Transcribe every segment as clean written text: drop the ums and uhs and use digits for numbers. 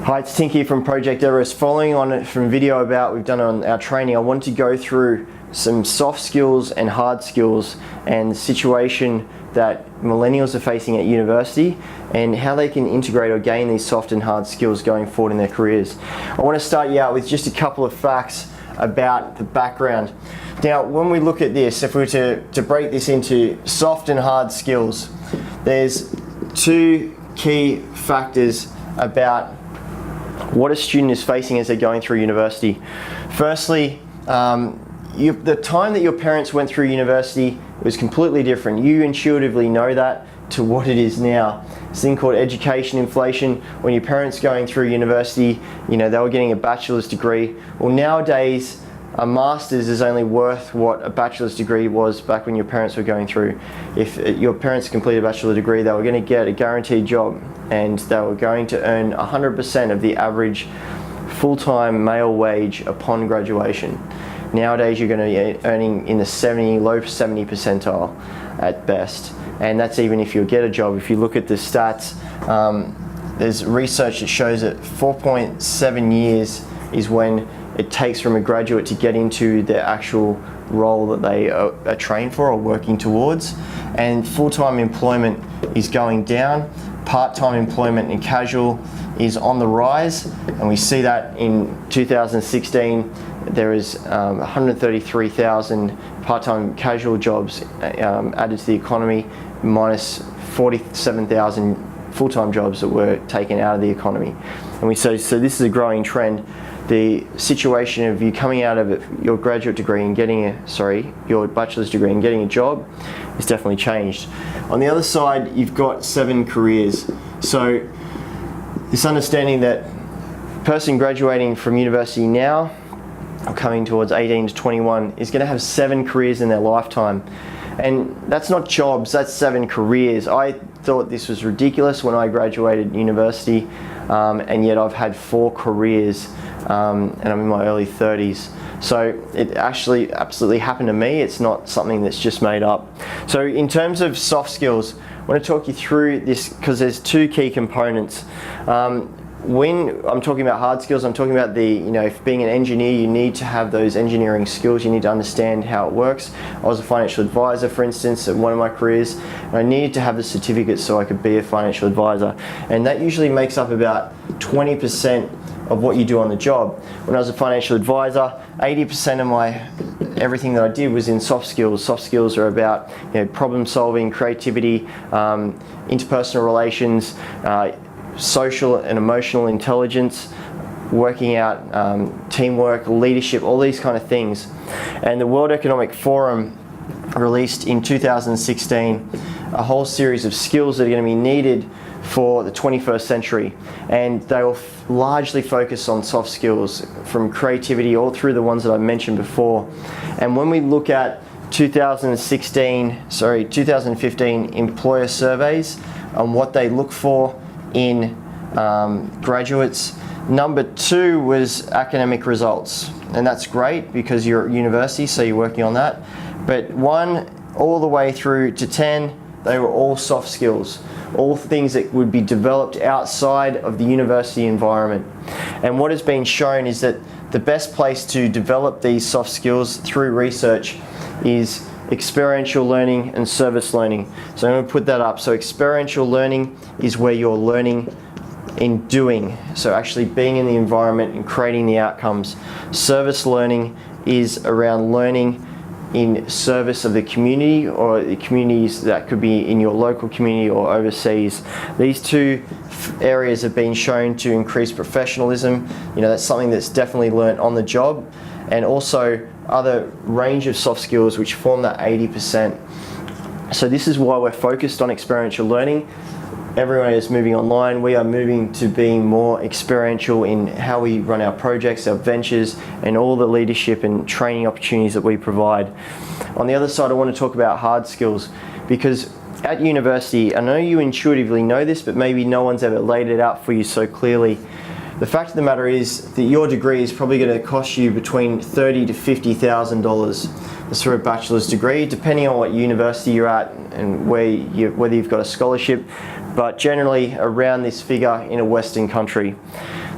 Hi, it's Tink here from Project Everest. Following on from video we've done on our training, I wanted to go through some soft skills and hard skills and the situation that millennials are facing at university and how they can integrate or gain these soft and hard skills going forward in their careers. I want to start you out with just a couple of facts about the background. Now, when we look at this, if we were to break this into soft and hard skills, there's two key factors about what a student is facing as they're going through university. Firstly, the time that your parents went through university was completely different. You intuitively know that to what it is now. This thing called education inflation. When your parents going through university, they were getting a bachelor's degree. Well, nowadays, a master's is only worth what a bachelor's degree was back when your parents were going through. If your parents completed a bachelor's degree, they were going to get a guaranteed job and they were going to earn 100% of the average full-time male wage upon graduation. Nowadays, you're going to be earning in the low 70 percentile at best. And that's even if you get a job. If you look at the stats, there's research that shows that 4.7 years is when it takes from a graduate to get into the actual role that they are trained for or working towards. And full-time employment is going down. Part-time employment and casual is on the rise. And we see that in 2016, there is 133,000 part-time casual jobs added to the economy, minus 47,000 full-time jobs that were taken out of the economy. And so this is a growing trend. The situation of you coming out of your graduate degree and your bachelor's degree and getting a job has definitely changed. On the other side, you've got 7 careers. So this understanding that a person graduating from university now, or coming towards 18 to 21, is going to have 7 careers in their lifetime. And that's not jobs, that's 7 careers. I thought this was ridiculous when I graduated university, and yet I've had 4 careers, and I'm in my early 30s. So it actually absolutely happened to me. It's not something that's just made up. So in terms of soft skills, I want to talk you through this because there's 2 key components. When I'm talking about hard skills, I'm talking about if being an engineer, you need to have those engineering skills. You need to understand how it works. I was a financial advisor, for instance, at one of my careers, and I needed to have the certificate so I could be a financial advisor. And that usually makes up about 20% of what you do on the job. When I was a financial advisor, 80% of everything that I did was in soft skills. Soft skills are about problem solving, creativity, interpersonal relations, social and emotional intelligence, working out, teamwork, leadership, all these kind of things. And the World Economic Forum released in 2016 a whole series of skills that are going to be needed for the 21st century, and they will largely focus on soft skills, from creativity all through the ones that I mentioned before. And when we look at 2015 employer surveys on what they look for in graduates, number 2 was academic results, and that's great because you're at university, so you're working on that. But 1 all the way through to 10, they were all soft skills, all things that would be developed outside of the university environment. And what has been shown is that the best place to develop these soft skills through research is experiential learning and service learning. So I'm going to put that up. So experiential learning is where you're learning in doing, so actually being in the environment and creating the outcomes. Service learning is around learning in service of the community, or the communities that could be in your local community or overseas. These 2 areas have been shown to increase professionalism. That's something that's definitely learnt on the job, and also other range of soft skills which form that 80%. So this is why we're focused on experiential learning. Everyone is moving online. We are moving to being more experiential in how we run our projects, our ventures, and all the leadership and training opportunities that we provide. On the other side, I want to talk about hard skills, because at university, I know you intuitively know this, but maybe no one's ever laid it out for you so clearly. The fact of the matter is that your degree is probably going to cost you between $30,000 to $50,000. That's for a bachelor's degree, depending on what university you're at and whether you've got a scholarship, but generally around this figure in a Western country.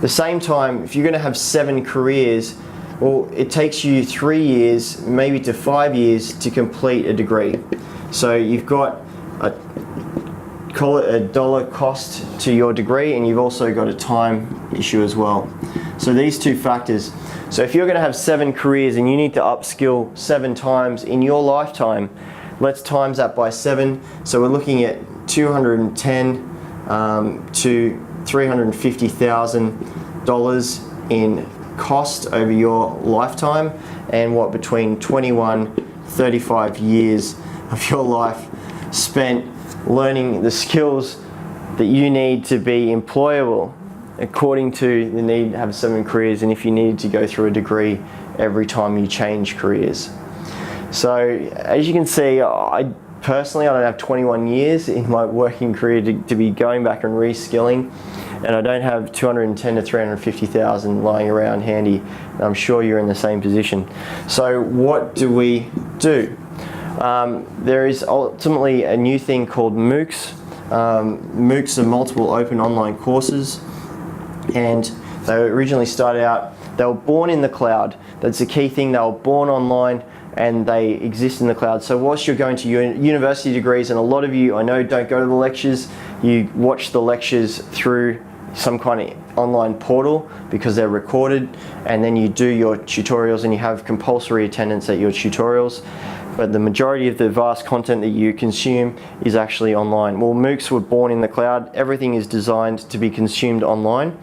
the same time, if you're going to have 7 careers, well, it takes you 3 years, maybe to 5 years to complete a degree. So you've got call it a dollar cost to your degree, and you've also got a time issue as well. So these two factors. So if you're going to have 7 careers and you need to upskill 7 times in your lifetime, let's times that by 7. So we're looking at $210 to $350,000 in cost over your lifetime, and what, between 35 years of your life spent learning the skills that you need to be employable according to the need to have 7 careers, and if you needed to go through a degree every time you change careers. So as you can see, I personally don't have 21 years in my working career to be going back and reskilling, and I don't have 210 to 350,000 lying around handy, and I'm sure you're in the same position. So what do we do? There is ultimately a new thing called MOOCs. MOOCs are multiple open online courses, and they originally started out, they were born in the cloud. That's the key thing. They were born online and they exist in the cloud. So whilst you're going to university degrees, and a lot of you I know don't go to the lectures, you watch the lectures through some kind of online portal because they're recorded, and then you do your tutorials and you have compulsory attendance at your tutorials. But the majority of the vast content that you consume is actually online. Well, MOOCs were born in the cloud. Everything is designed to be consumed online.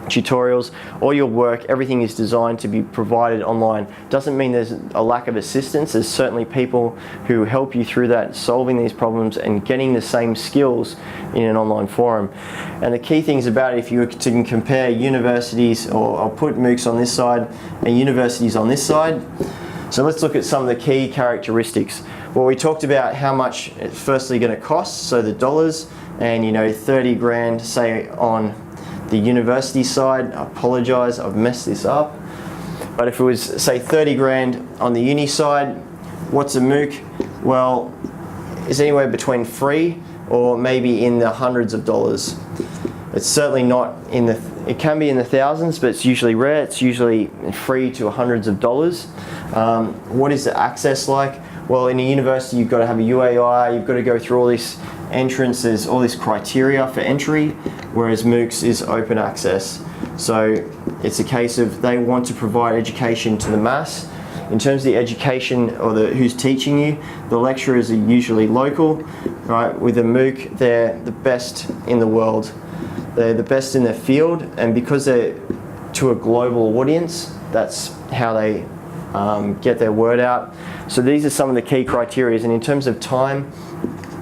Tutorials, all your work, everything is designed to be provided online. Doesn't mean there's a lack of assistance. There's certainly people who help you through that, solving these problems and getting the same skills in an online forum. And the key things about it, if you were to compare universities, or I'll put MOOCs on this side and universities on this side. So let's look at some of the key characteristics. Well, we talked about how much it's firstly going to cost, so the dollars, and 30 grand, say, on the university side. I apologize, I've messed this up. But if it was, say, 30 grand on the uni side, what's a MOOC? Well, it's anywhere between free or maybe in the hundreds of dollars. It's certainly not in the, it can be in the thousands, but it's usually rare. It's usually free to hundreds of dollars. What is the access like? Well, in a university, you've got to have a UAI, you've got to go through all this entrance, there's all this criteria for entry, whereas MOOCs is open access. So it's a case of they want to provide education to the mass. In terms of the education or who's teaching you, the lecturers are usually local, right? With a MOOC, they're the best in the world. They're the best in their field, and because they're to a global audience, that's how they get their word out. So these are some of the key criteria, and in terms of time,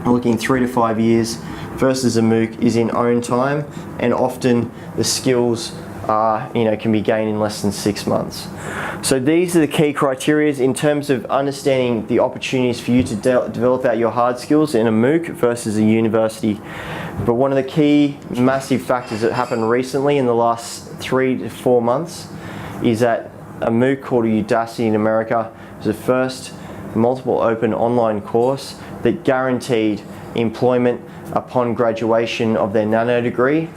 we're looking 3 to 5 years versus a MOOC is in own time, and often the skills are, can be gained in less than 6 months. So these are the key criteria in terms of understanding the opportunities for you to develop out your hard skills in a MOOC versus a university. But one of the key massive factors that happened recently in the last 3 to 4 months is that a MOOC called Udacity in America was the first multiple open online course that guaranteed employment upon graduation of their nano degree,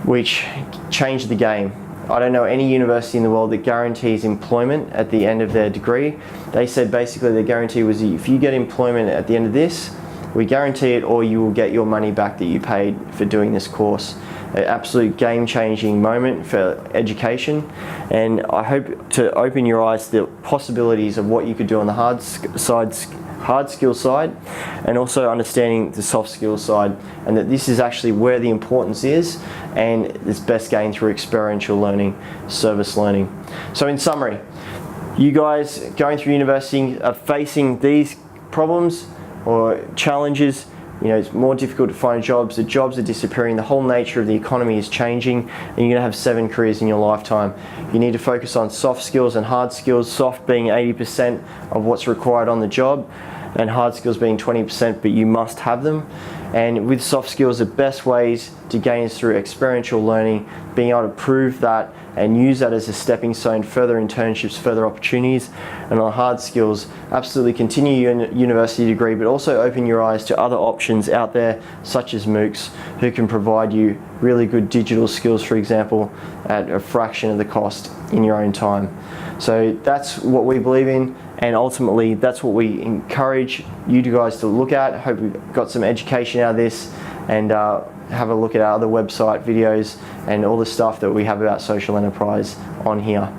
which changed the game. I don't know any university in the world that guarantees employment at the end of their degree. They said basically the guarantee was, if you get employment at the end of this, we guarantee it, or you will get your money back that you paid for doing this course. An absolute game-changing moment for education, and I hope to open your eyes to the possibilities of what you could do on the hard skill side, and also understanding the soft skill side, and that this is actually where the importance is, and it's best gained through experiential learning, service learning. So in summary, you guys going through university are facing these problems or challenges. It's more difficult to find jobs, the jobs are disappearing, the whole nature of the economy is changing, and you're going to have 7 careers in your lifetime. You need to focus on soft skills and hard skills, soft being 80% of what's required on the job, and hard skills being 20%, but you must have them. And with soft skills, the best ways to gain is through experiential learning, being able to prove that and use that as a stepping stone, further internships, further opportunities. And on hard skills, absolutely continue your university degree, but also open your eyes to other options out there, such as MOOCs, who can provide you really good digital skills, for example, at a fraction of the cost in your own time. So that's what we believe in, and ultimately that's what we encourage you guys to look at. Hope we've got some education out of this, and have a look at our other website videos and all the stuff that we have about social enterprise on here.